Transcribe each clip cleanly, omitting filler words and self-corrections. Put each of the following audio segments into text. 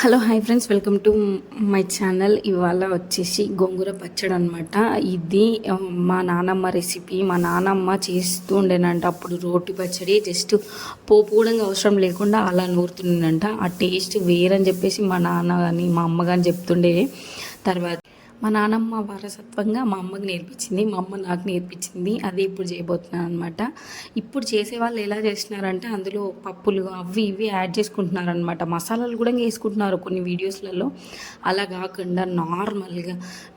Hello hi friends, welcome to my channel. ఇవాళ వచ్చేసి గోంగూర పచ్చడి అనమాట. ఇది మా నానమ్మ రెసిపీ. మా నానమ్మ చేస్తూ ఉండేనంట అప్పుడు రోటి పచ్చడి. జస్ట్ పోపు కూడా అవసరం లేకుండా అలా నూరుతుండేనంట. ఆ టేస్ట్ వేరని చెప్పేసి మా నాన్న కానీ మా అమ్మ కానీ చెప్తుండే. తర్వాత మా నానమ్మ వారసత్వంగా మా అమ్మకి నేర్పించింది, మా అమ్మ నాకు నేర్పించింది. అది ఇప్పుడు చేయబోతున్నాను అనమాట. ఇప్పుడు చేసేవాళ్ళు ఎలా చేస్తున్నారంటే అందులో పప్పులు అవి ఇవి యాడ్ చేసుకుంటున్నారనమాట. మసాలాలు కూడా వేసుకుంటున్నారు కొన్ని వీడియోస్లలో. అలా కాకుండా నార్మల్గా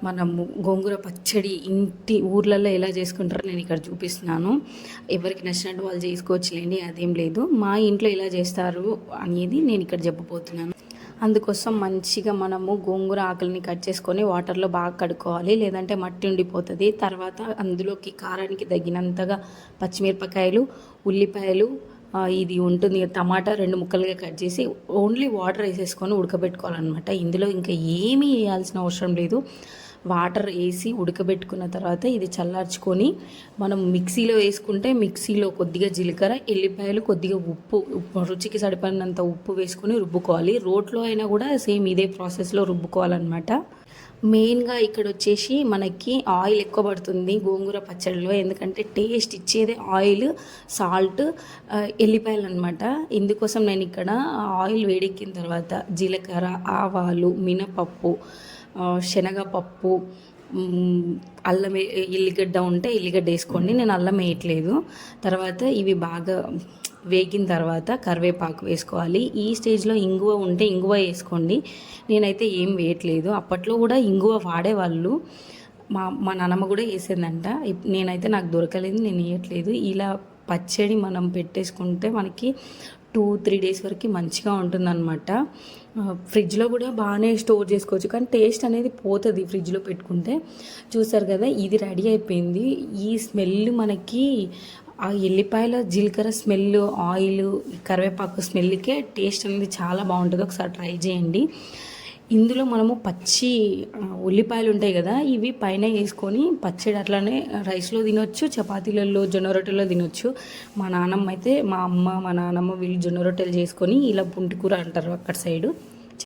మనము గోంగూర పచ్చడి ఇంటి ఊర్లలో ఎలా చేసుకుంటారో నేను ఇక్కడ చూపిస్తున్నాను. ఎవరికి నచ్చినట్టు వాళ్ళు చేసుకోవచ్చులేండి, అదేం లేదు. మా ఇంట్లో ఎలా చేస్తారు అనేది నేను ఇక్కడ చెప్పబోతున్నాను. అందుకోసం మంచిగా మనము గోంగూర ఆకుల్ని కట్ చేసుకొని వాటర్లో బాగా కడుక్కోవాలి, లేదంటే మట్టి ఉండిపోతుంది. తర్వాత అందులోకి కారానికి తగినంతగా పచ్చిమిరపకాయలు, ఉల్లిపాయలు, ఇది ఉంటుంది టమాటా 2 ముక్కలుగా కట్ చేసి ఓన్లీ వాటర్ వేసేసుకొని ఉడకబెట్టుకోవాలన్నమాట. ఇందులో ఇంకా ఏమీ వేయాల్సిన అవసరం లేదు. వాటర్ వేసి ఉడకబెట్టుకున్న తర్వాత ఇది చల్లార్చుకొని మనం మిక్సీలో వేసుకుంటే మిక్సీలో కొద్దిగా జీలకర్ర, ఎల్లిపాయలు, కొద్దిగా ఉప్పు, రుచికి సరిపడినంత ఉప్పు వేసుకొని రుబ్బుకోవాలి. రోట్లో అయినా కూడా సేమ్ ఇదే ప్రాసెస్లో రుబ్బుకోవాలన్నమాట. మెయిన్గా ఇక్కడ వచ్చేసి మనకి ఆయిల్ ఎక్కువ పడుతుంది గోంగూర పచ్చడిలో, ఎందుకంటే టేస్ట్ ఇచ్చేదే ఆయిల్, సాల్ట్, ఎల్లిపాయలు అనమాట. ఇందుకోసం నేను ఇక్కడ ఆయిల్ వేడెక్కిన తర్వాత జీలకర్ర, ఆవాలు, మినపప్పు, శనగపప్పు, అల్లం, ఎల్లిగడ్డ ఉంటే ఎల్లిగడ్డ వేసుకోండి. నేను అల్లం వేయట్లేదు. తర్వాత ఇవి బాగా వేగిన తర్వాత కరివేపాకు వేసుకోవాలి. ఈ స్టేజ్లో ఇంగువ ఉంటే ఇంగువ వేసుకోండి. నేనైతే ఏం వేయట్లేదు. అప్పట్లో కూడా ఇంగువ వాడేవాళ్ళు, మా నాన్నమ్మ కూడా వేసేదంట. నేనైతే నాకు దొరకలేదు, నేను వేయట్లేదు. ఇలా పచ్చడి మనం పెట్టేసుకుంటే మనకి 2-3 డేస్ వరకు మంచిగా ఉంటుందన్నమాట. ఫ్రిడ్జ్లో కూడా బాగానే స్టోర్ చేసుకోవచ్చు, కానీ టేస్ట్ అనేది పోతుంది ఫ్రిడ్జ్లో పెట్టుకుంటే. చూసారు కదా, ఇది రెడీ అయిపోయింది. ఈ స్మెల్ మనకి ఆ ఎల్లిపాయల జీలకర్ర స్మెల్, ఆయిల్, కరివేపాకు స్మెల్కే టేస్ట్ అనేది చాలా బాగుంటుంది. ఒకసారి ట్రై చేయండి. ఇందులో మనము పచ్చి ఉల్లిపాయలు ఉంటాయి కదా, ఇవి పైన వేసుకొని పచ్చడి అట్లానే రైస్లో తినొచ్చు, చపాతీలలో, జొన్న రొట్టెలో తినొచ్చు. మా నాన్నమ్మ అయితే, మా అమ్మ, మా నాన్నమ్మ వీళ్ళు జొన్న రొట్టెలు చేసుకొని ఇలా పుంటి కూర అంటారు అక్కడ సైడు.